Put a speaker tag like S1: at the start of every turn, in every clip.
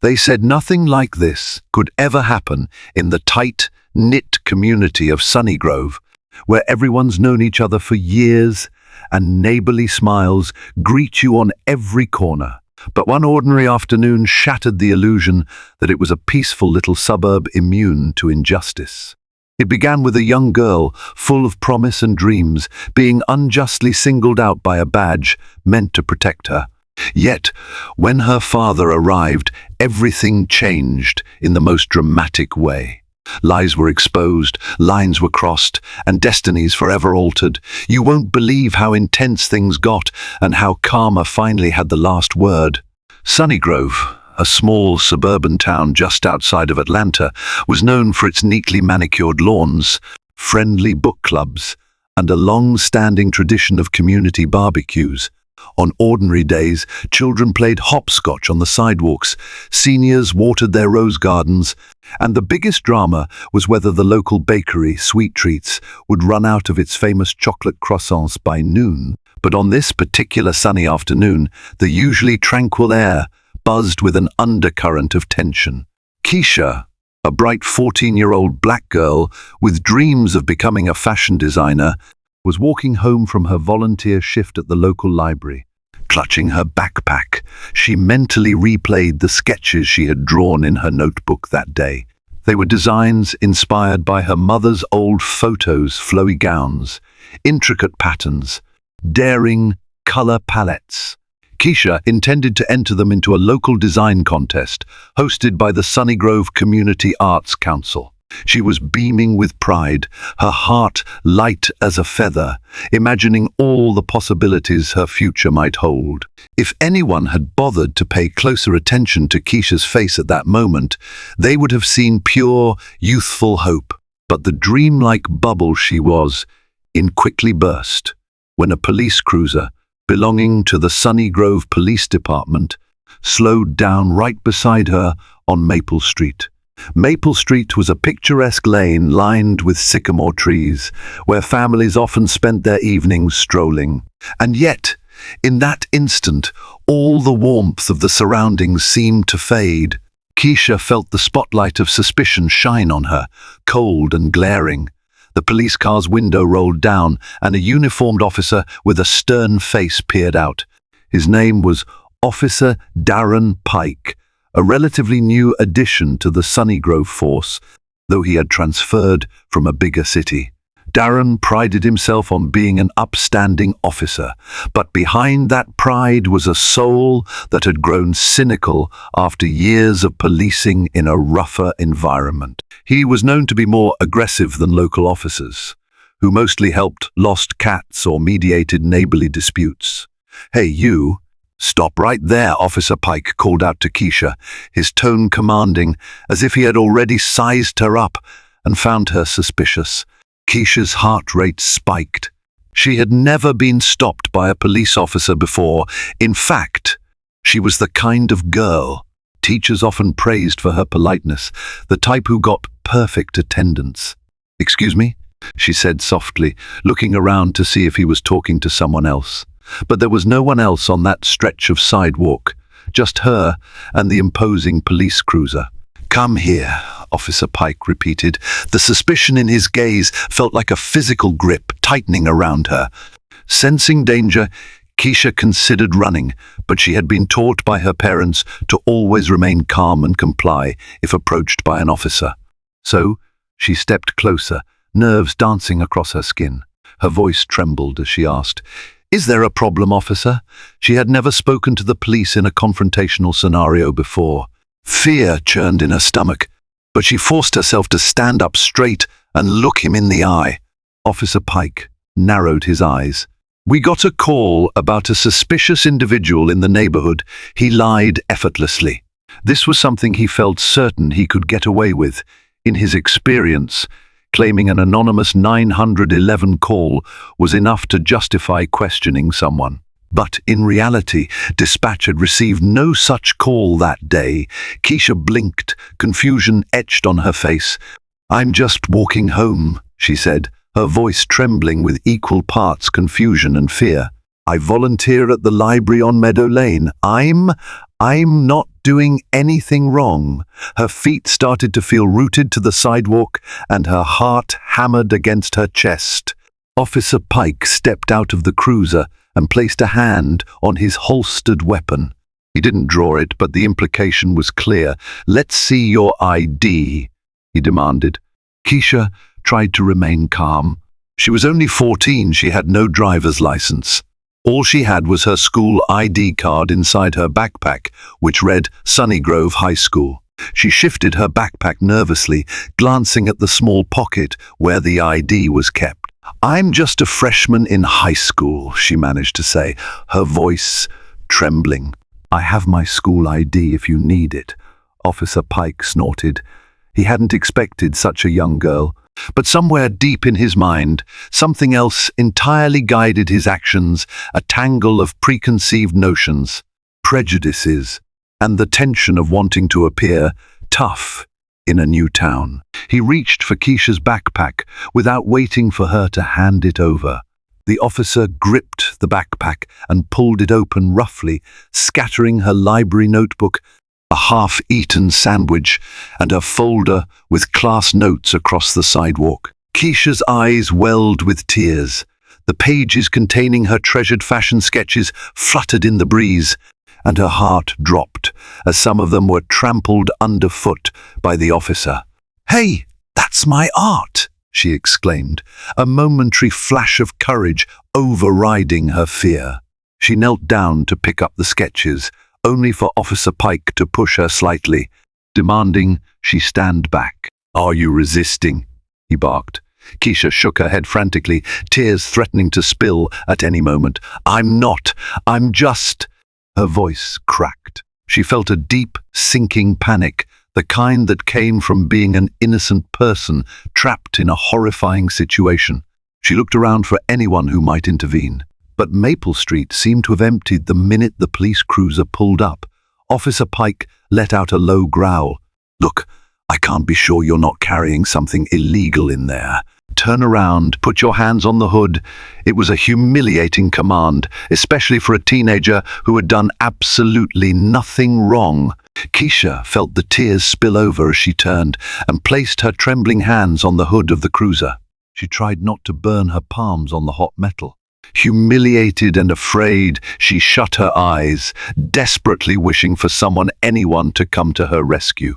S1: They said nothing like this could ever happen in the tight-knit community of Sunnygrove, where everyone's known each other for years and neighborly smiles greet you on every corner. But one ordinary afternoon shattered the illusion that it was a peaceful little suburb immune to injustice. It began with a young girl, full of promise and dreams, being unjustly singled out by a badge meant to protect her. Yet, when her father arrived, everything changed in the most dramatic way. Lies were exposed, lines were crossed, and destinies forever altered. You won't believe how intense things got and how karma finally had the last word. Sunnygrove, a small suburban town just outside of Atlanta, was known for its neatly manicured lawns, friendly book clubs, and a long-standing tradition of community barbecues. On ordinary days, children played hopscotch on the sidewalks, seniors watered their rose gardens, and the biggest drama was whether the local bakery, Sweet Treats, would run out of its famous chocolate croissants by noon. But on this particular sunny afternoon, the usually tranquil air buzzed with an undercurrent of tension. Keisha, a bright 14-year-old black girl with dreams of becoming a fashion designer, was walking home from her volunteer shift at the local library. Clutching her backpack, she mentally replayed the sketches she had drawn in her notebook that day. They were designs inspired by her mother's old photos, flowy gowns, intricate patterns, daring color palettes. Keisha intended to enter them into a local design contest hosted by the Sunnygrove Community Arts Council. She was beaming with pride, her heart light as a feather, imagining all the possibilities her future might hold. If anyone had bothered to pay closer attention to Keisha's face at that moment, they would have seen pure, youthful hope. But the dreamlike bubble she was in quickly burst when a police cruiser belonging to the Sunnygrove Police Department slowed down right beside her on Maple Street. Maple Street was a picturesque lane lined with sycamore trees, where families often spent their evenings strolling. And yet, in that instant, all the warmth of the surroundings seemed to fade. Keisha felt the spotlight of suspicion shine on her, cold and glaring. The police car's window rolled down, and a uniformed officer with a stern face peered out. His name was Officer Darren Pike, a relatively new addition to the Sunnygrove force, though he had transferred from a bigger city. Darren prided himself on being an upstanding officer, but behind that pride was a soul that had grown cynical after years of policing in a rougher environment. He was known to be more aggressive than local officers, who mostly helped lost cats or mediated neighborly disputes. "Hey, you! Stop right there," Officer Pike called out to Keisha, his tone commanding, as if he had already sized her up and found her suspicious. Keisha's heart rate spiked. She had never been stopped by a police officer before. In fact, she was the kind of girl teachers often praised for her politeness, the type who got perfect attendance. "Excuse me?" she said softly, looking around to see if he was talking to someone else. But there was no one else on that stretch of sidewalk, just her and the imposing police cruiser. "Come here," Officer Pike repeated. The suspicion in his gaze felt like a physical grip tightening around her. Sensing danger, Keisha considered running, but she had been taught by her parents to always remain calm and comply if approached by an officer. So she stepped closer, nerves dancing across her skin. Her voice trembled as she asked, "Is there a problem, officer?" She had never spoken to the police in a confrontational scenario before. Fear churned in her stomach, but she forced herself to stand up straight and look him in the eye. Officer Pike narrowed his eyes. "We got a call about a suspicious individual in the neighborhood." He lied effortlessly. This was something he felt certain he could get away with. In his experience, claiming an anonymous 911 call was enough to justify questioning someone. But in reality, dispatch had received no such call that day. Keisha blinked, confusion etched on her face. "I'm just walking home," she said, her voice trembling with equal parts confusion and fear. "I volunteer at the library on Meadow Lane. I'm not doing anything wrong. Her feet started to feel rooted to the sidewalk and her heart hammered against her chest. Officer Pike stepped out of the cruiser and placed a hand on his holstered weapon. He didn't draw it, but the implication was clear. "Let's see your ID," he demanded. Keisha tried to remain calm. She was only 14, she had no driver's license. All she had was her school ID card inside her backpack, which read Sunnygrove High School. She shifted her backpack nervously, glancing at the small pocket where the ID was kept. "I'm just a freshman in high school," she managed to say, her voice trembling. "I have my school ID if you need it," Officer Pike snorted. He hadn't expected such a young girl. But somewhere deep in his mind, something else entirely guided his actions, a tangle of preconceived notions, prejudices, and the tension of wanting to appear tough in a new town. He reached for Keisha's backpack without waiting for her to hand it over. The officer gripped the backpack and pulled it open roughly, scattering her library notebook, a half-eaten sandwich, and a folder with class notes across the sidewalk. Keisha's eyes welled with tears. The pages containing her treasured fashion sketches fluttered in the breeze, and her heart dropped as some of them were trampled underfoot by the officer. "Hey, that's my art!" she exclaimed, a momentary flash of courage overriding her fear. She knelt down to pick up the sketches, only for Officer Pike to push her slightly, demanding she stand back. "Are you resisting?" he barked. Keisha shook her head frantically, tears threatening to spill at any moment. "I'm not. I'm just—" Her voice cracked. She felt a deep, sinking panic, the kind that came from being an innocent person trapped in a horrifying situation. She looked around for anyone who might intervene. But Maple Street seemed to have emptied the minute the police cruiser pulled up. Officer Pike let out a low growl. "Look, I can't be sure you're not carrying something illegal in there. Turn around, put your hands on the hood." It was a humiliating command, especially for a teenager who had done absolutely nothing wrong. Keisha felt the tears spill over as she turned and placed her trembling hands on the hood of the cruiser. She tried not to burn her palms on the hot metal. Humiliated and afraid, she shut her eyes, desperately wishing for anyone to come to her rescue.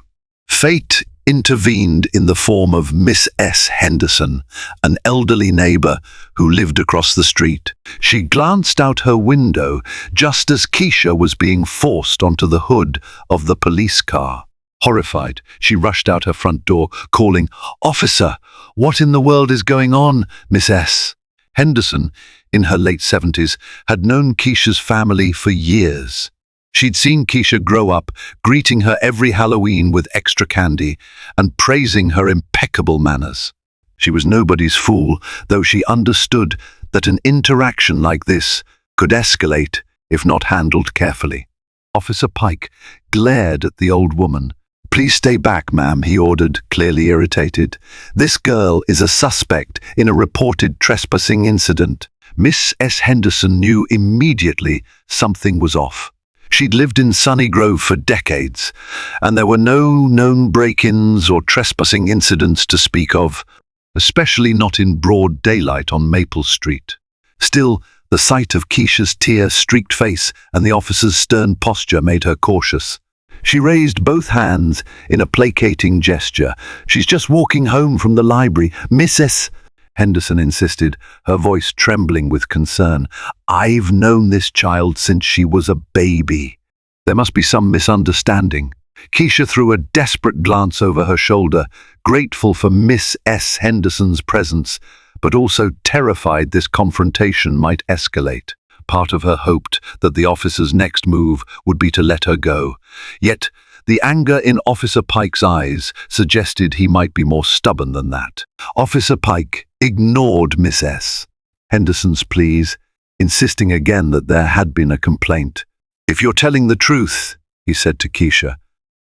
S1: Fate intervened in the form of Miss S. Henderson, an elderly neighbor who lived across the street. She glanced out her window just as Keisha was being forced onto the hood of the police car. Horrified, she rushed out her front door, calling, "Officer, what in the world is going on, Miss S.?" Henderson, in her late 70s, had known Keisha's family for years. She'd seen Keisha grow up, greeting her every Halloween with extra candy and praising her impeccable manners. She was nobody's fool, though she understood that an interaction like this could escalate if not handled carefully. Officer Pike glared at the old woman. "Please stay back, ma'am," he ordered, clearly irritated. "This girl is a suspect in a reported trespassing incident." Miss S. Henderson knew immediately something was off. She'd lived in Sunnygrove for decades, and there were no known break-ins or trespassing incidents to speak of, especially not in broad daylight on Maple Street. Still, the sight of Keisha's tear-streaked face and the officer's stern posture made her cautious. She raised both hands in a placating gesture. "She's just walking home from the library, Mrs. Henderson insisted, her voice trembling with concern. "I've known this child since she was a baby." There must be some misunderstanding. Keisha threw a desperate glance over her shoulder, grateful for Miss S. Henderson's presence, but also terrified this confrontation might escalate. Part of her hoped that the officer's next move would be to let her go. Yet, the anger in Officer Pike's eyes suggested he might be more stubborn than that. Officer Pike ignored Miss S. Henderson's pleas, insisting again that there had been a complaint. "If you're telling the truth," he said to Keisha,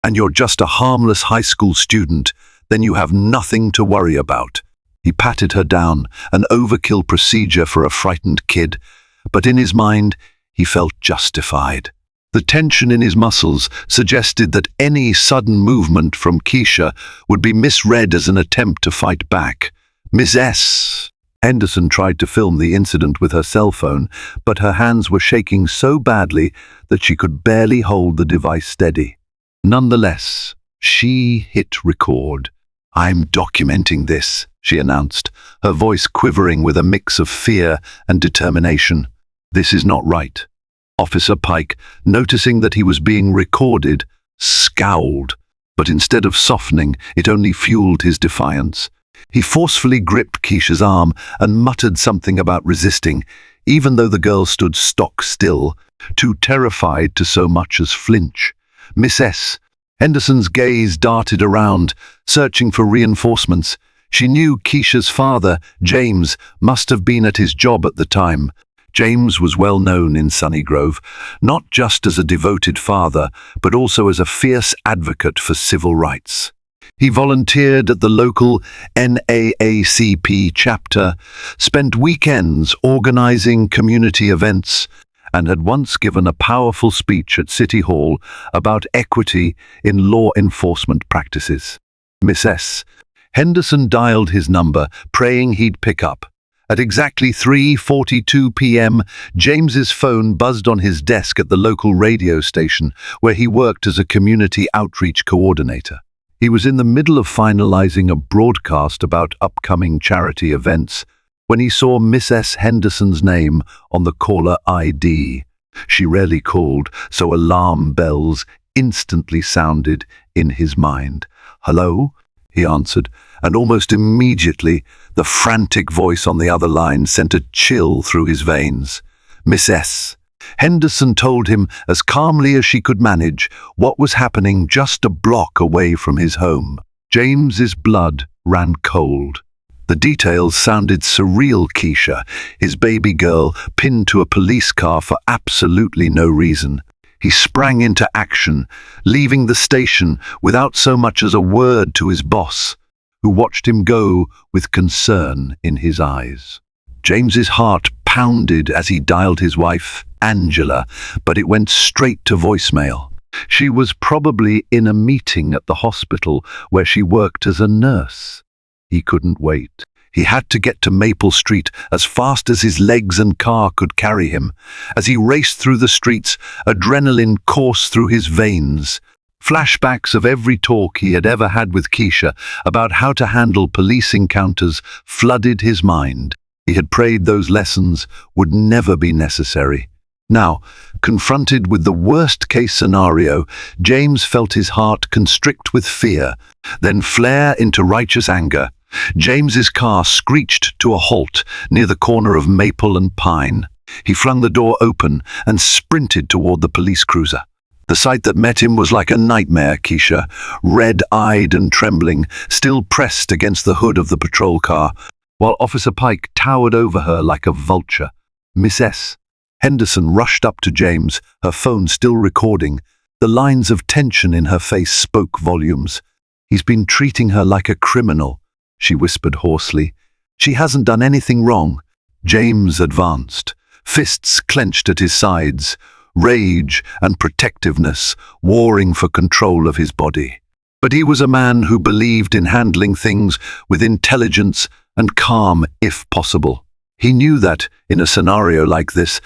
S1: "and you're just a harmless high school student, then you have nothing to worry about." He patted her down, an overkill procedure for a frightened kid, but in his mind he felt justified. The tension in his muscles suggested that any sudden movement from Keisha would be misread as an attempt to fight back. Miss S. Henderson tried to film the incident with her cell phone, but her hands were shaking so badly that she could barely hold the device steady. Nonetheless, she hit record. "I'm documenting this," she announced, her voice quivering with a mix of fear and determination. "This is not right." Officer Pike, noticing that he was being recorded, scowled, but instead of softening, it only fueled his defiance. He forcefully gripped Keisha's arm and muttered something about resisting, even though the girl stood stock still, too terrified to so much as flinch. Miss S. Henderson's gaze darted around, searching for reinforcements. She knew Keisha's father, James, must have been at his job at the time. James was well known in Sunnygrove, not just as a devoted father, but also as a fierce advocate for civil rights. He volunteered at the local NAACP chapter, spent weekends organizing community events, and had once given a powerful speech at City Hall about equity in law enforcement practices. Miss S. Henderson dialed his number, praying he'd pick up. At exactly 3:42 p.m., James's phone buzzed on his desk at the local radio station, where he worked as a community outreach coordinator. He was in the middle of finalizing a broadcast about upcoming charity events when he saw Miss S. Henderson's name on the caller ID. She rarely called, so alarm bells instantly sounded in his mind. "Hello?" he answered, and almost immediately the frantic voice on the other line sent a chill through his veins. Miss S. Henderson told him, as calmly as she could manage, what was happening just a block away from his home. James's blood ran cold. The details sounded surreal. Keisha, his baby girl, pinned to a police car for absolutely no reason. He sprang into action, leaving the station without so much as a word to his boss, who watched him go with concern in his eyes. James's heart pounded as he dialed his wife, Angela, but it went straight to voicemail. She was probably in a meeting at the hospital where she worked as a nurse. He couldn't wait. He had to get to Maple Street as fast as his legs and car could carry him. As he raced through the streets, adrenaline coursed through his veins. Flashbacks of every talk he had ever had with Keisha about how to handle police encounters flooded his mind. He had prayed those lessons would never be necessary. Now, confronted with the worst-case scenario, James felt his heart constrict with fear, then flare into righteous anger. James's car screeched to a halt near the corner of Maple and Pine. He flung the door open and sprinted toward the police cruiser. The sight that met him was like a nightmare. Keisha, red-eyed and trembling, still pressed against the hood of the patrol car, while Officer Pike towered over her like a vulture. Miss S. Henderson rushed up to James, her phone still recording. The lines of tension in her face spoke volumes. "He's been treating her like a criminal," she whispered hoarsely. "She hasn't done anything wrong." James advanced, fists clenched at his sides, rage and protectiveness warring for control of his body. But he was a man who believed in handling things with intelligence and calm if possible. He knew that, in a scenario like this,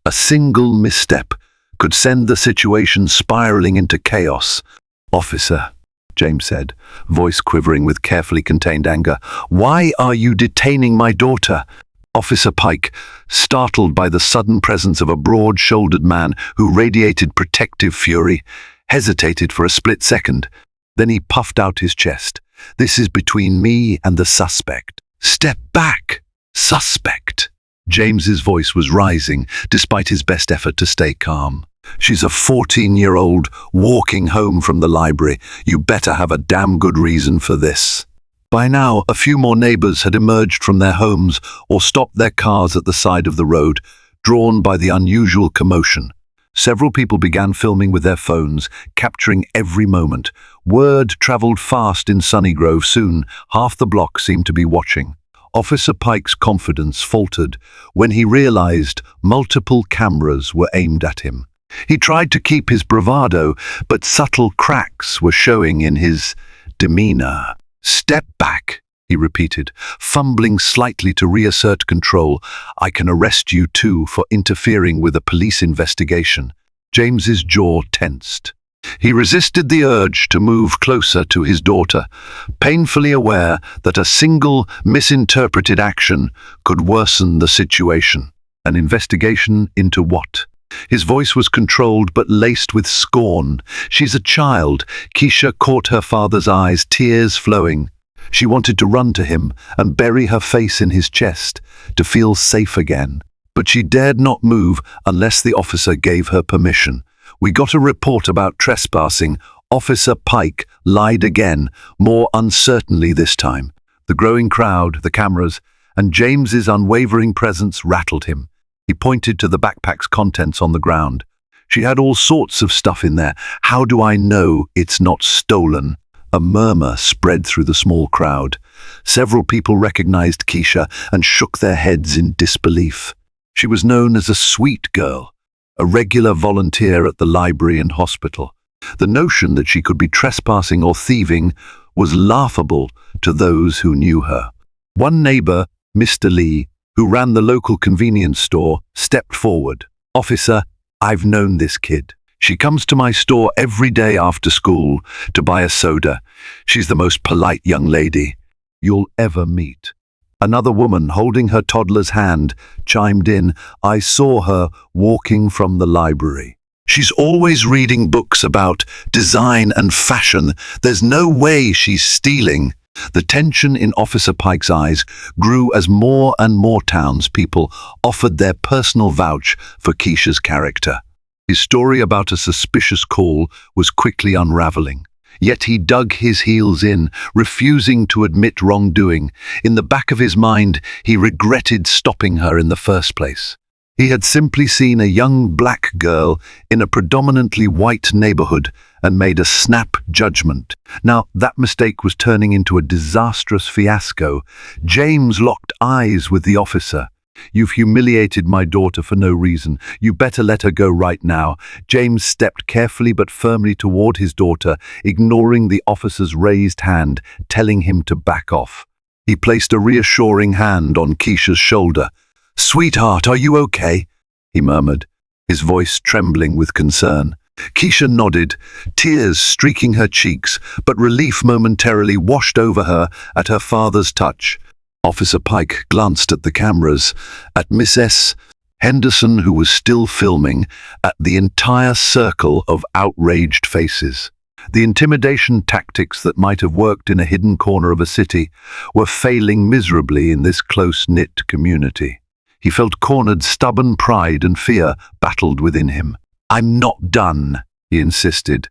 S1: a single misstep could send the situation spiraling into chaos. "Officer," James said, voice quivering with carefully contained anger, "why are you detaining my daughter?" Officer Pike, startled by the sudden presence of a broad-shouldered man who radiated protective fury, hesitated for a split second. Then he puffed out his chest. "This is between me and the suspect." "Step back, suspect." James's voice was rising, despite his best effort to stay calm. "She's a 14-year-old walking home from the library. You better have a damn good reason for this." By now, a few more neighbors had emerged from their homes or stopped their cars at the side of the road, drawn by the unusual commotion. Several people began filming with their phones, capturing every moment. Word traveled fast in Sunnygrove. Soon, half the block seemed to be watching. Officer Pike's confidence faltered when he realized multiple cameras were aimed at him. He tried to keep his bravado, but subtle cracks were showing in his demeanor. "Step back," he repeated, fumbling slightly to reassert control. "I can arrest you too for interfering with a police investigation." James's jaw tensed. He resisted the urge to move closer to his daughter, painfully aware that a single misinterpreted action could worsen the situation. An investigation into what? His voice was controlled but laced with scorn. "She's a child." Keisha caught her father's eyes, tears flowing. She wanted to run to him and bury her face in his chest, to feel safe again. But she dared not move unless the officer gave her permission. "We got a report about trespassing." Officer Pike lied again, more uncertainly this time. The growing crowd, the cameras, and James's unwavering presence rattled him. He pointed to the backpack's contents on the ground. "She had all sorts of stuff in there. How do I know it's not stolen?" A murmur spread through the small crowd. Several people recognized Keisha and shook their heads in disbelief. She was known as a sweet girl, a regular volunteer at the library and hospital. The notion that she could be trespassing or thieving was laughable to those who knew her. One neighbor, Mr. Lee, who ran the local convenience store, stepped forward. "Officer, I've known this kid. She comes to my store every day after school to buy a soda. She's the most polite young lady you'll ever meet." Another woman, holding her toddler's hand, chimed in. "I saw her walking from the library. She's always reading books about design and fashion. There's no way she's stealing." The tension in Officer Pike's eyes grew as more and more townspeople offered their personal vouch for Keisha's character. His story about a suspicious call was quickly unraveling. Yet he dug his heels in, refusing to admit wrongdoing. In the back of his mind, he regretted stopping her in the first place. He had simply seen a young black girl in a predominantly white neighborhood and made a snap judgment. Now, that mistake was turning into a disastrous fiasco. James locked eyes with the officer. "You've humiliated my daughter for no reason. You better let her go right now." James stepped carefully but firmly toward his daughter, ignoring the officer's raised hand, telling him to back off. He placed a reassuring hand on Keisha's shoulder. "Sweetheart, are you okay?" he murmured, his voice trembling with concern. Keisha nodded, tears streaking her cheeks, but relief momentarily washed over her at her father's touch. Officer Pike glanced at the cameras, at Miss S. Henderson, who was still filming, at the entire circle of outraged faces. The intimidation tactics that might have worked in a hidden corner of a city were failing miserably in this close-knit community. He felt cornered. Stubborn pride and fear battled within him. "I'm not done," he insisted,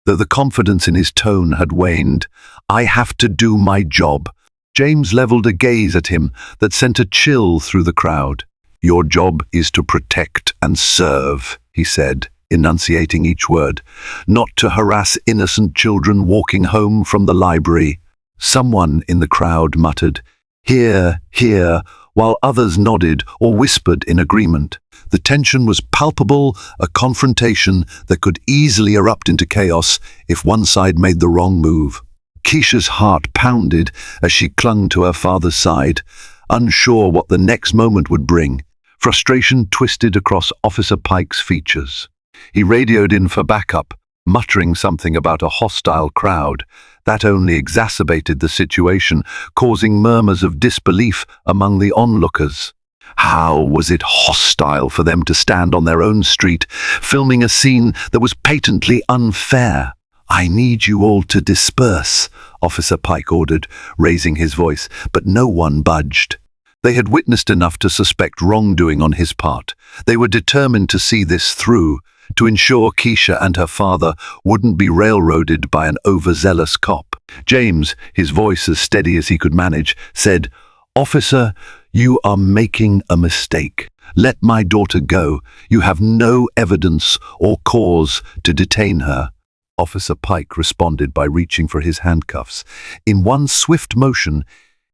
S1: though the confidence in his tone had waned. "I have to do my job." James leveled a gaze at him that sent a chill through the crowd. "Your job is to protect and serve," he said, enunciating each word, "not to harass innocent children walking home from the library." Someone in the crowd muttered, "Hear, hear," while others nodded or whispered in agreement. The tension was palpable, a confrontation that could easily erupt into chaos if one side made the wrong move. Keisha's heart pounded as she clung to her father's side, unsure what the next moment would bring. Frustration twisted across Officer Pike's features. He radioed in for backup, muttering something about a hostile crowd. That only exacerbated the situation, causing murmurs of disbelief among the onlookers. How was it hostile for them to stand on their own street, filming a scene that was patently unfair? "I need you all to disperse," Officer Pike ordered, raising his voice, but no one budged. They had witnessed enough to suspect wrongdoing on his part. They were determined to see this through, to ensure Keisha and her father wouldn't be railroaded by an overzealous cop. James, his voice as steady as he could manage, said, "Officer, you are making a mistake. Let my daughter go. You have no evidence or cause to detain her." Officer Pike responded by reaching for his handcuffs. In one swift motion,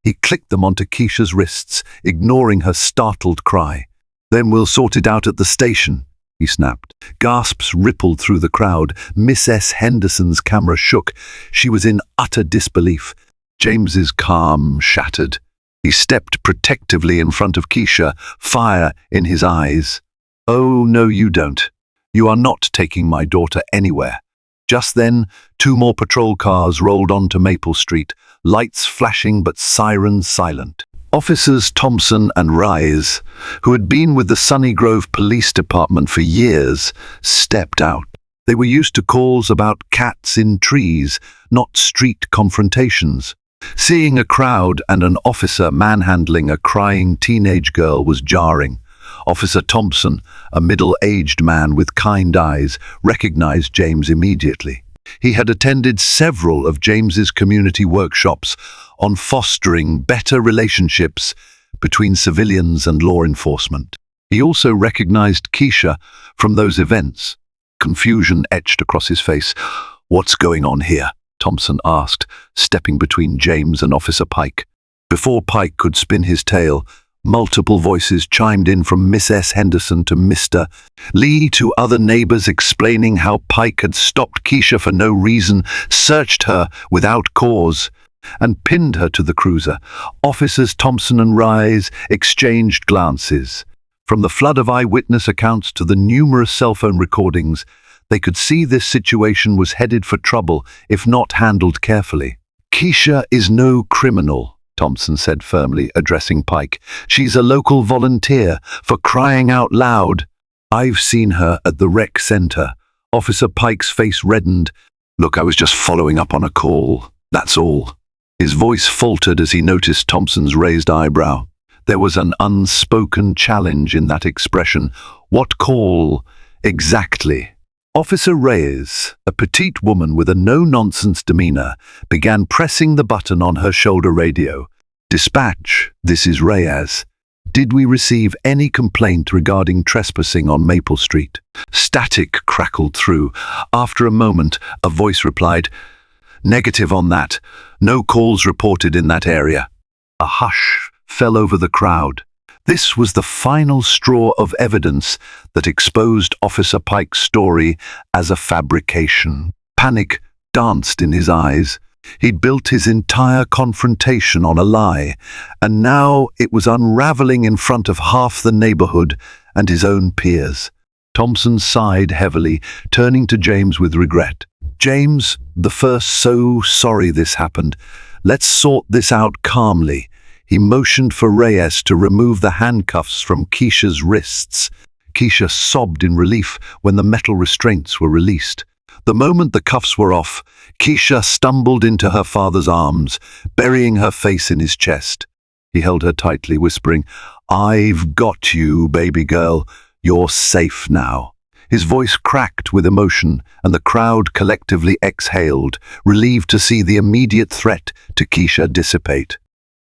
S1: he clicked them onto Keisha's wrists, ignoring her startled cry. "Then we'll sort it out at the station," he snapped. Gasps rippled through the crowd. Miss S. Henderson's camera shook. She was in utter disbelief. James's calm shattered. He stepped protectively in front of Keisha, fire in his eyes. "Oh, no, you don't. You are not taking my daughter anywhere." Just then, 2 more patrol cars rolled onto Maple Street, lights flashing but sirens silent. Officers Thompson and Rise, who had been with the Sunny Grove Police Department for years, stepped out. They were used to calls about cats in trees, not street confrontations. Seeing a crowd and an officer manhandling a crying teenage girl was jarring. Officer Thompson, a middle-aged man with kind eyes, recognized James immediately. He had attended several of James's community workshops on fostering better relationships between civilians and law enforcement. He also recognized Keisha from those events. Confusion etched across his face. "What's going on here?" Thompson asked, stepping between James and Officer Pike. Before Pike could spin his tale, multiple voices chimed in from Miss S. Henderson to Mr. Lee to other neighbors explaining how Pike had stopped Keisha for no reason, searched her without cause, and pinned her to the cruiser. Officers Thompson and Rise exchanged glances. From the flood of eyewitness accounts to the numerous cell phone recordings, they could see this situation was headed for trouble if not handled carefully. "Keisha is no criminal," Thompson said firmly, addressing Pike. "She's a local volunteer, for crying out loud. I've seen her at the rec center." Officer Pike's face reddened. "Look, I was just following up on a call. That's all." His voice faltered as he noticed Thompson's raised eyebrow. There was an unspoken challenge in that expression. "What call, exactly?" Officer Reyes, a petite woman with a no-nonsense demeanor, began pressing the button on her shoulder radio. "Dispatch, this is Reyes. Did we receive any complaint regarding trespassing on Maple Street?" Static crackled through. After a moment, a voice replied, "Negative on that. No calls reported in that area." A hush fell over the crowd. This was the final straw of evidence that exposed Officer Pike's story as a fabrication. Panic danced in his eyes. He'd built his entire confrontation on a lie, and now it was unraveling in front of half the neighborhood and his own peers. Thompson sighed heavily, turning to James with regret. "James, so sorry this happened. Let's sort this out calmly." He motioned for Reyes to remove the handcuffs from Keisha's wrists. Keisha sobbed in relief when the metal restraints were released. The moment the cuffs were off, Keisha stumbled into her father's arms, burying her face in his chest. He held her tightly, whispering, "I've got you, baby girl. You're safe now." His voice cracked with emotion, and the crowd collectively exhaled, relieved to see the immediate threat to Keisha dissipate.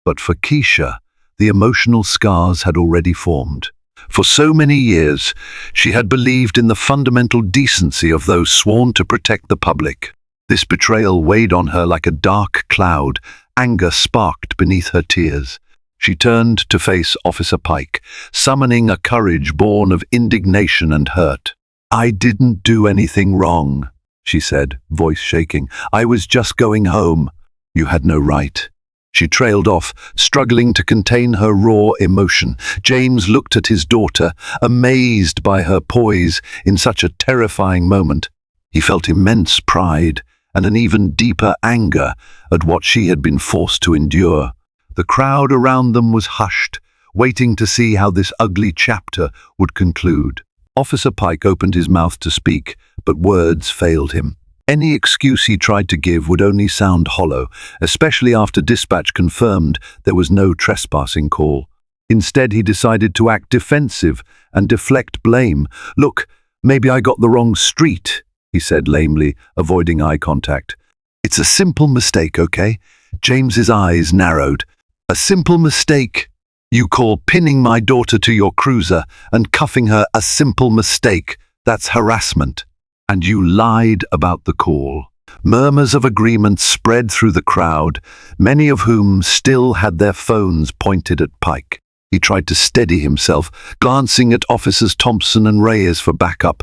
S1: But for Keisha, the emotional scars had already formed. For so many years, she had believed in the fundamental decency of those sworn to protect the public. This betrayal weighed on her like a dark cloud. Anger sparked beneath her tears. She turned to face Officer Pike, summoning a courage born of indignation and hurt. "I didn't do anything wrong," she said, voice shaking. "I was just going home. You had no right." She trailed off, struggling to contain her raw emotion. James looked at his daughter, amazed by her poise in such a terrifying moment. He felt immense pride and an even deeper anger at what she had been forced to endure. The crowd around them was hushed, waiting to see how this ugly chapter would conclude. Officer Pike opened his mouth to speak, but words failed him. Any excuse he tried to give would only sound hollow, especially after dispatch confirmed there was no trespassing call. Instead, he decided to act defensive and deflect blame. "Look, maybe I got the wrong street," he said lamely, avoiding eye contact. "It's a simple mistake, okay?" James's eyes narrowed. "A simple mistake? You call pinning my daughter to your cruiser and cuffing her a simple mistake? That's harassment. And you lied about the call." Murmurs of agreement spread through the crowd, many of whom still had their phones pointed at Pike. He tried to steady himself, glancing at Officers Thompson and Reyes for backup,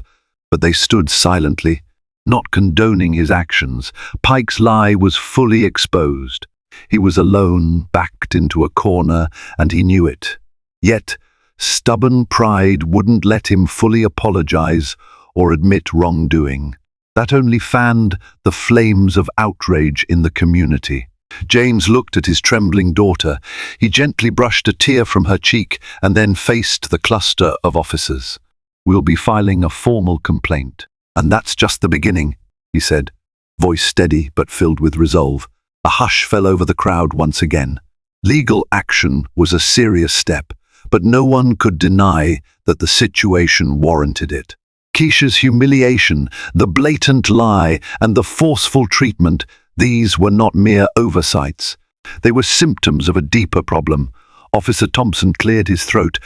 S1: but they stood silently, not condoning his actions. Pike's lie was fully exposed. He was alone, backed into a corner, and he knew it. Yet, stubborn pride wouldn't let him fully apologize or admit wrongdoing. That only fanned the flames of outrage in the community. James looked at his trembling daughter. He gently brushed a tear from her cheek and then faced the cluster of officers. "We'll be filing a formal complaint. And that's just the beginning," he said, voice steady but filled with resolve. A hush fell over the crowd once again. Legal action was a serious step, but no one could deny that the situation warranted it. Keisha's humiliation, the blatant lie, and the forceful treatment, these were not mere oversights. They were symptoms of a deeper problem. Officer Thompson cleared his throat.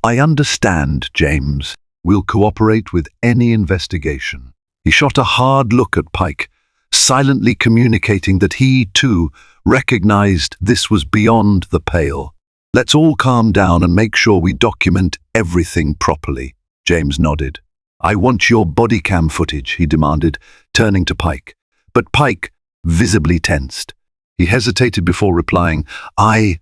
S1: "I understand, James. We'll cooperate with any investigation." He shot a hard look at Pike, silently communicating that he, too, recognized this was beyond the pale. "Let's all calm down and make sure we document everything properly." James nodded. "I want your body cam footage," he demanded, turning to Pike. But Pike visibly tensed. He hesitated before replying, "I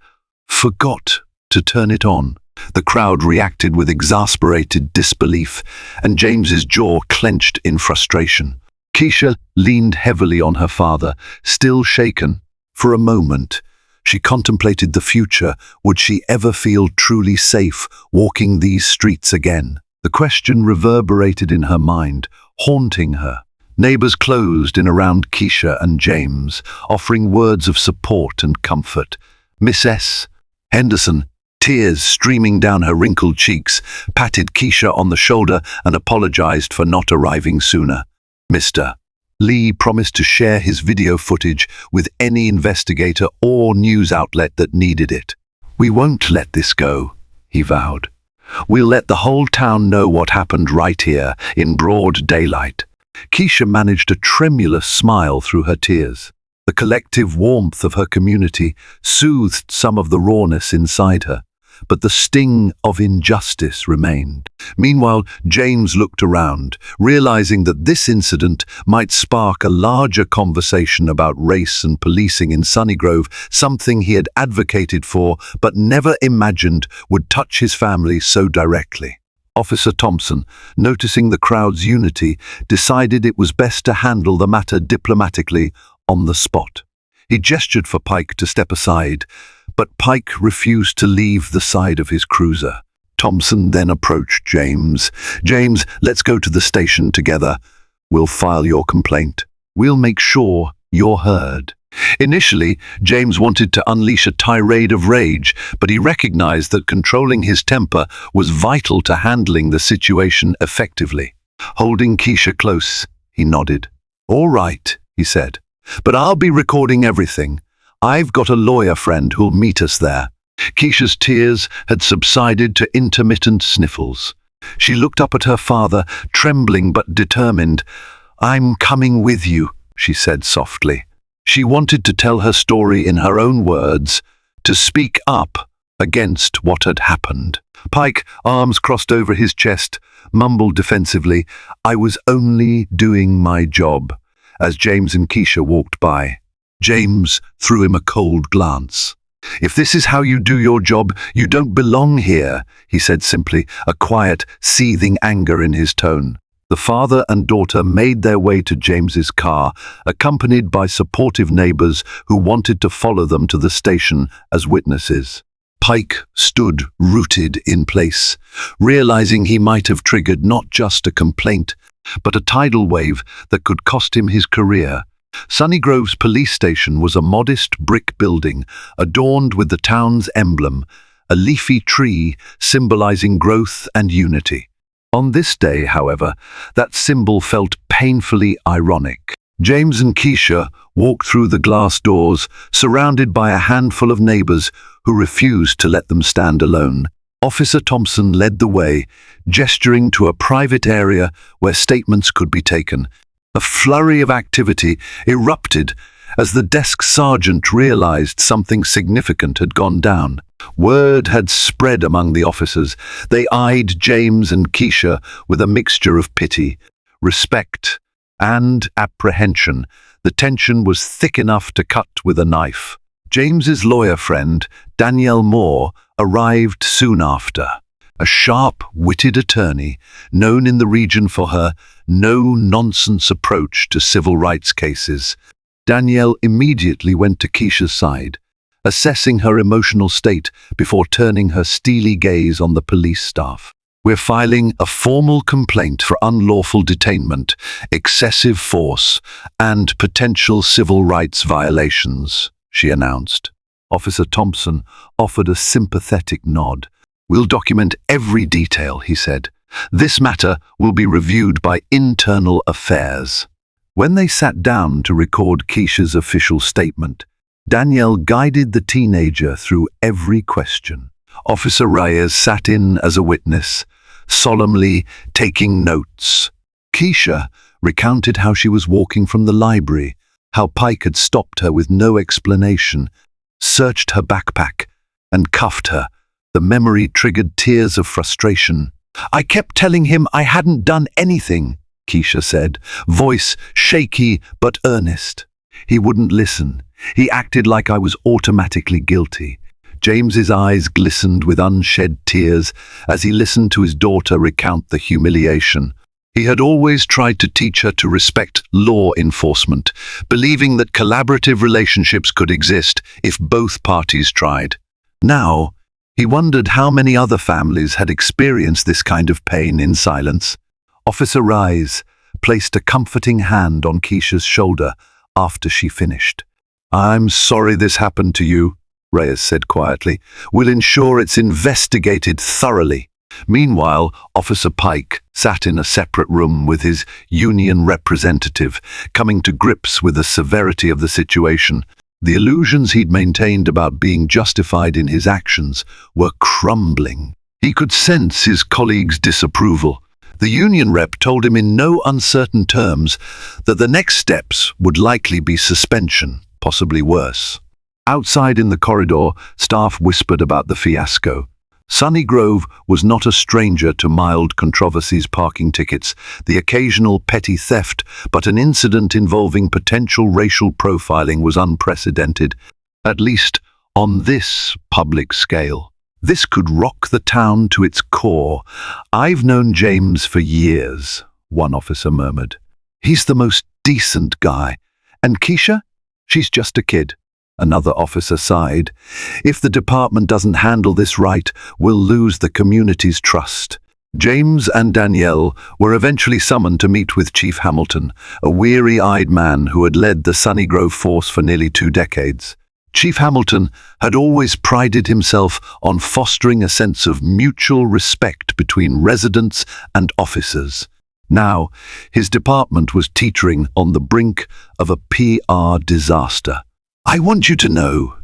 S1: forgot to turn it on." The crowd reacted with exasperated disbelief, and James's jaw clenched in frustration. Keisha leaned heavily on her father, still shaken. For a moment, she contemplated the future. Would she ever feel truly safe walking these streets again? The question reverberated in her mind, haunting her. Neighbors closed in around Keisha and James, offering words of support and comfort. Miss S. Henderson, tears streaming down her wrinkled cheeks, patted Keisha on the shoulder and apologized for not arriving sooner. Mr. Lee promised to share his video footage with any investigator or news outlet that needed it. "We won't let this go," he vowed. "We'll let the whole town know what happened right here, in broad daylight." Keisha managed a tremulous smile through her tears. The collective warmth of her community soothed some of the rawness inside her, but the sting of injustice remained. Meanwhile, James looked around, realizing that this incident might spark a larger conversation about race and policing in Sunnygrove, something he had advocated for but never imagined would touch his family so directly. Officer Thompson, noticing the crowd's unity, decided it was best to handle the matter diplomatically on the spot. He gestured for Pike to step aside, but Pike refused to leave the side of his cruiser. Thompson then approached James. "James, let's go to the station together. We'll file your complaint. We'll make sure you're heard." Initially, James wanted to unleash a tirade of rage, but he recognized that controlling his temper was vital to handling the situation effectively. Holding Keisha close, he nodded. "All right," he said, "but I'll be recording everything. I've got a lawyer friend who'll meet us there." Keisha's tears had subsided to intermittent sniffles. She looked up at her father, trembling but determined. "I'm coming with you," she said softly. She wanted to tell her story in her own words, to speak up against what had happened. Pike, arms crossed over his chest, mumbled defensively, "I was only doing my job," as James and Keisha walked by. James threw him a cold glance. "If this is how you do your job, you don't belong here," he said simply, a quiet, seething anger in his tone. The father and daughter made their way to James's car, accompanied by supportive neighbors who wanted to follow them to the station as witnesses. Pike stood rooted in place, realizing he might have triggered not just a complaint, but a tidal wave that could cost him his career. Sunnygrove's police station was a modest brick building adorned with the town's emblem, a leafy tree symbolizing growth and unity. On this day, however, that symbol felt painfully ironic. James and Keisha walked through the glass doors, surrounded by a handful of neighbors who refused to let them stand alone. Officer Thompson led the way, gesturing to a private area where statements could be taken. A flurry of activity erupted as the desk sergeant realized something significant had gone down. Word had spread among the officers. They eyed James and Keisha with a mixture of pity, respect, and apprehension. The tension was thick enough to cut with a knife. James's lawyer friend, Danielle Moore, arrived soon after. A sharp-witted attorney, known in the region for her no-nonsense approach to civil rights cases. Danielle immediately went to Keisha's side, assessing her emotional state before turning her steely gaze on the police staff. "We're filing a formal complaint for unlawful detainment, excessive force, and potential civil rights violations," she announced. Officer Thompson offered a sympathetic nod. "We'll document every detail," he said. "This matter will be reviewed by Internal Affairs." When they sat down to record Keisha's official statement, Danielle guided the teenager through every question. Officer Reyes sat in as a witness, solemnly taking notes. Keisha recounted how she was walking from the library, how Pike had stopped her with no explanation, searched her backpack, and cuffed her. The memory triggered tears of frustration. "I kept telling him I hadn't done anything," Keisha said, voice shaky but earnest. "He wouldn't listen. He acted like I was automatically guilty." James's eyes glistened with unshed tears as he listened to his daughter recount the humiliation. He had always tried to teach her to respect law enforcement, believing that collaborative relationships could exist if both parties tried. Now, he wondered how many other families had experienced this kind of pain in silence. Officer Reyes placed a comforting hand on Keisha's shoulder after she finished. "I'm sorry this happened to you," Reyes said quietly. "We'll ensure it's investigated thoroughly." Meanwhile, Officer Pike sat in a separate room with his union representative, coming to grips with the severity of the situation. The illusions he'd maintained about being justified in his actions were crumbling. He could sense his colleagues' disapproval. The union rep told him in no uncertain terms that the next steps would likely be suspension, possibly worse. Outside in the corridor, staff whispered about the fiasco. Sunny Grove was not a stranger to mild controversies, parking tickets, the occasional petty theft, but an incident involving potential racial profiling was unprecedented, at least on this public scale. This could rock the town to its core. "I've known James for years," one officer murmured. "He's the most decent guy. And Keisha? She's just a kid." Another officer sighed. "If the department doesn't handle this right, we'll lose the community's trust." James and Danielle were eventually summoned to meet with Chief Hamilton, a weary-eyed man who had led the Sunny Grove force for nearly 2 decades. Chief Hamilton had always prided himself on fostering a sense of mutual respect between residents and officers. Now, his department was teetering on the brink of a PR disaster. "I want you to know,"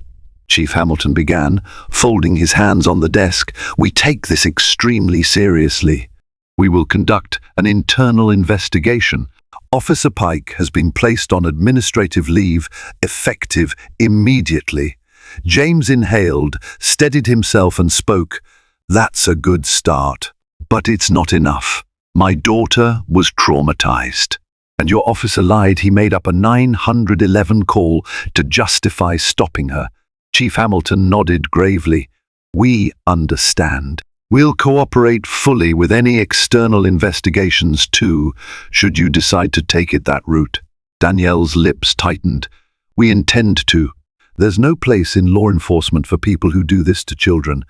S1: Chief Hamilton began, folding his hands on the desk, "we take this extremely seriously. We will conduct an internal investigation. Officer Pike has been placed on administrative leave, effective immediately." James inhaled, steadied himself and spoke. "That's a good start. But it's not enough. My daughter was traumatized. And your officer lied. He made up a 911 call to justify stopping her." Chief Hamilton nodded gravely. "We understand. We'll cooperate fully with any external investigations too, should you decide to take it that route." Danielle's lips tightened. "We intend to. There's no place in law enforcement for people who do this to children."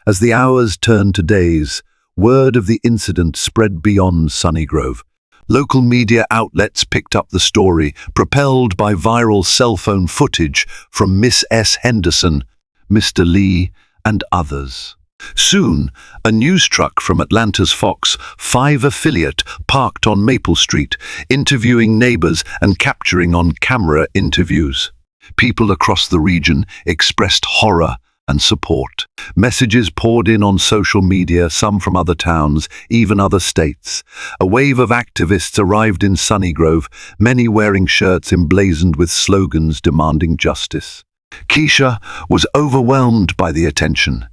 S1: As the hours turned to days, word of the incident spread beyond Sunny Grove. Local media outlets picked up the story, propelled by viral cell phone footage from Miss S. Henderson, Mr. Lee, and others. Soon, a news truck from Atlanta's Fox 5 affiliate parked on Maple Street, interviewing neighbors and capturing on-camera interviews. People across the region expressed horror and support. Messages poured in on social media, some from other towns, even other states. A wave of activists arrived in Sunnygrove, many wearing shirts emblazoned with slogans demanding justice. Keisha was overwhelmed by the attention.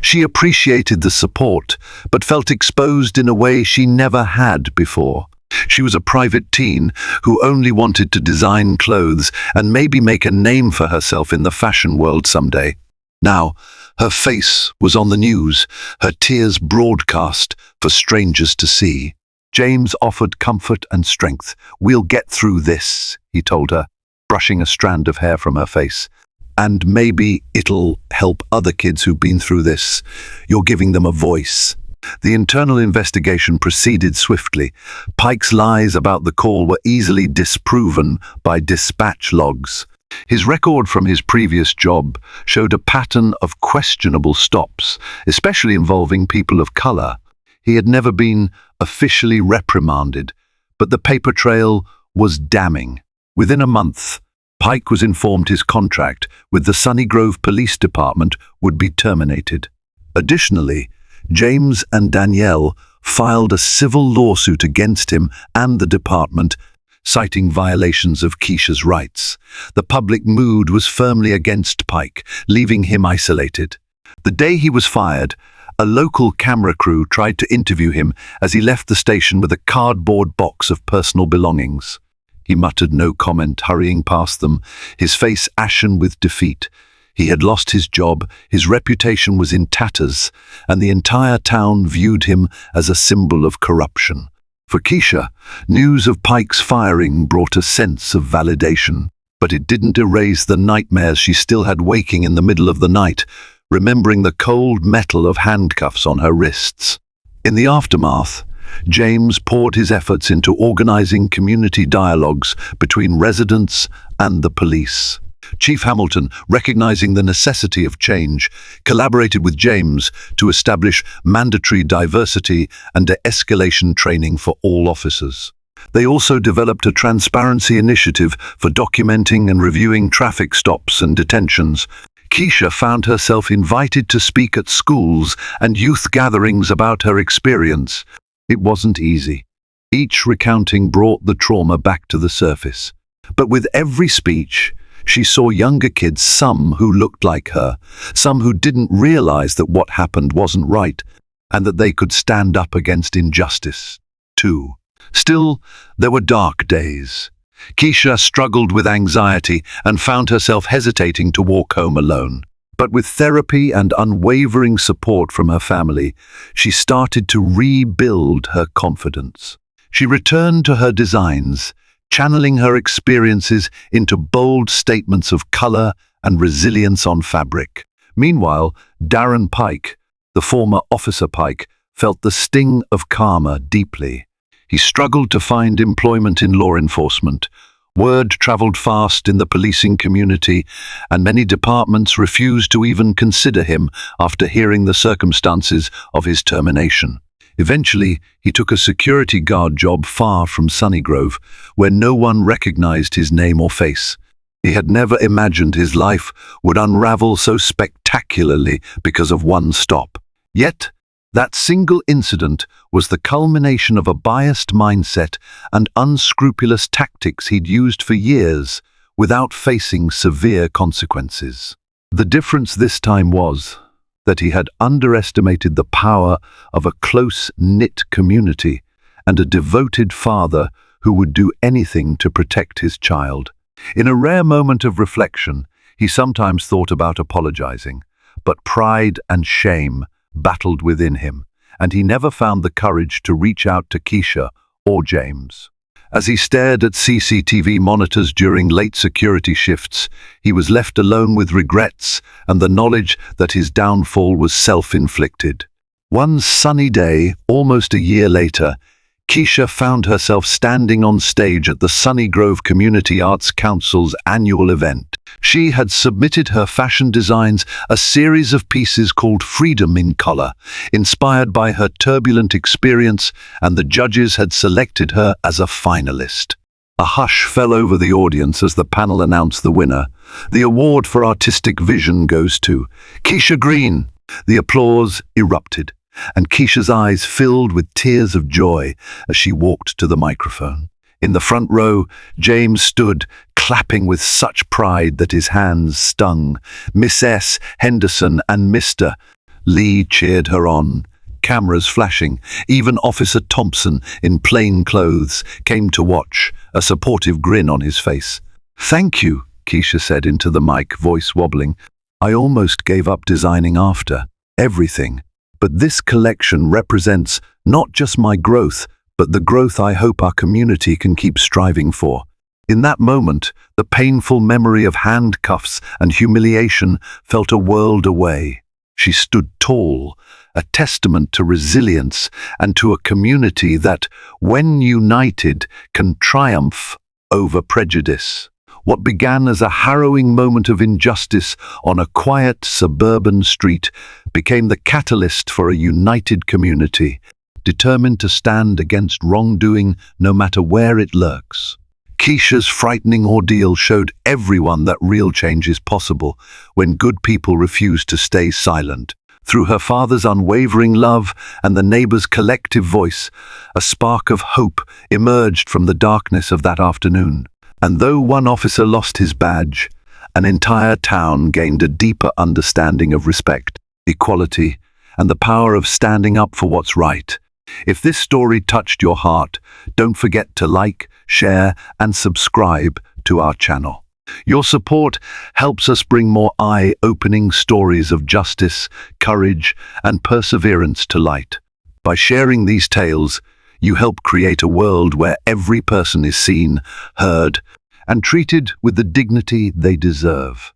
S1: She appreciated the support, but felt exposed in a way she never had before. She was a private teen who only wanted to design clothes and maybe make a name for herself in the fashion world someday. Now, her face was on the news, her tears broadcast for strangers to see. James offered comfort and strength. "We'll get through this," he told her, brushing a strand of hair from her face. "And maybe it'll help other kids who've been through this. You're giving them a voice." The internal investigation proceeded swiftly. Pike's lies about the call were easily disproven by dispatch logs. His record from his previous job showed a pattern of questionable stops, especially involving people of color. He had never been officially reprimanded, but the paper trail was damning. Within a month, Pike was informed his contract with the Sunnygrove Police Department would be terminated. Additionally, James and Danielle filed a civil lawsuit against him and the department, citing violations of Keisha's rights. The public mood was firmly against Pike, leaving him isolated. The day he was fired, a local camera crew tried to interview him as he left the station with a cardboard box of personal belongings. He muttered no comment, hurrying past them, his face ashen with defeat. He had lost his job, his reputation was in tatters, and the entire town viewed him as a symbol of corruption. For Keisha, news of Pike's firing brought a sense of validation, but it didn't erase the nightmares she still had waking in the middle of the night, remembering the cold metal of handcuffs on her wrists. In the aftermath, James poured his efforts into organizing community dialogues between residents and the police. Chief Hamilton, recognizing the necessity of change, collaborated with James to establish mandatory diversity and de-escalation training for all officers. They also developed a transparency initiative for documenting and reviewing traffic stops and detentions. Keisha found herself invited to speak at schools and youth gatherings about her experience. It wasn't easy. Each recounting brought the trauma back to the surface. But with every speech, she saw younger kids, some who looked like her, some who didn't realize that what happened wasn't right, and that they could stand up against injustice, too. Still, there were dark days. Keisha struggled with anxiety and found herself hesitating to walk home alone. But with therapy and unwavering support from her family, she started to rebuild her confidence. She returned to her designs, channeling her experiences into bold statements of color and resilience on fabric. Meanwhile, Darren Pike, the former Officer Pike, felt the sting of karma deeply. He struggled to find employment in law enforcement. Word traveled fast in the policing community, and many departments refused to even consider him after hearing the circumstances of his termination. Eventually, he took a security guard job far from Sunnygrove, where no one recognized his name or face. He had never imagined his life would unravel so spectacularly because of one stop. Yet, that single incident was the culmination of a biased mindset and unscrupulous tactics he'd used for years without facing severe consequences. The difference this time was that he had underestimated the power of a close-knit community and a devoted father who would do anything to protect his child. In a rare moment of reflection, he sometimes thought about apologizing, but pride and shame battled within him, and he never found the courage to reach out to Keisha or James. As he stared at CCTV monitors during late security shifts, he was left alone with regrets and the knowledge that his downfall was self-inflicted. One sunny day, almost a year later, Keisha found herself standing on stage at the Sunnygrove Community Arts Council's annual event. She had submitted her fashion designs, a series of pieces called Freedom in Color, inspired by her turbulent experience, and the judges had selected her as a finalist. A hush fell over the audience as the panel announced the winner. The award for artistic vision goes to Keisha Green. The applause erupted, and Keisha's eyes filled with tears of joy as she walked to the microphone. In the front row, James stood, clapping with such pride that his hands stung. Miss S. Henderson and Mr. Lee cheered her on, cameras flashing. Even Officer Thompson, in plain clothes, came to watch, a supportive grin on his face. "Thank you," Keisha said into the mic, voice wobbling. "I almost gave up designing after everything. But this collection represents not just my growth, but the growth I hope our community can keep striving for." In that moment, the painful memory of handcuffs and humiliation felt a world away. She stood tall, a testament to resilience and to a community that, when united, can triumph over prejudice. What began as a harrowing moment of injustice on a quiet suburban street became the catalyst for a united community, determined to stand against wrongdoing no matter where it lurks. Keisha's frightening ordeal showed everyone that real change is possible when good people refuse to stay silent. Through her father's unwavering love and the neighbors' collective voice, a spark of hope emerged from the darkness of that afternoon. And though one officer lost his badge, an entire town gained a deeper understanding of respect, equality, and the power of standing up for what's right. If this story touched your heart, don't forget to like, share, and subscribe to our channel. Your support helps us bring more eye-opening stories of justice, courage, and perseverance to light. By sharing these tales, you help create a world where every person is seen, heard, and treated with the dignity they deserve.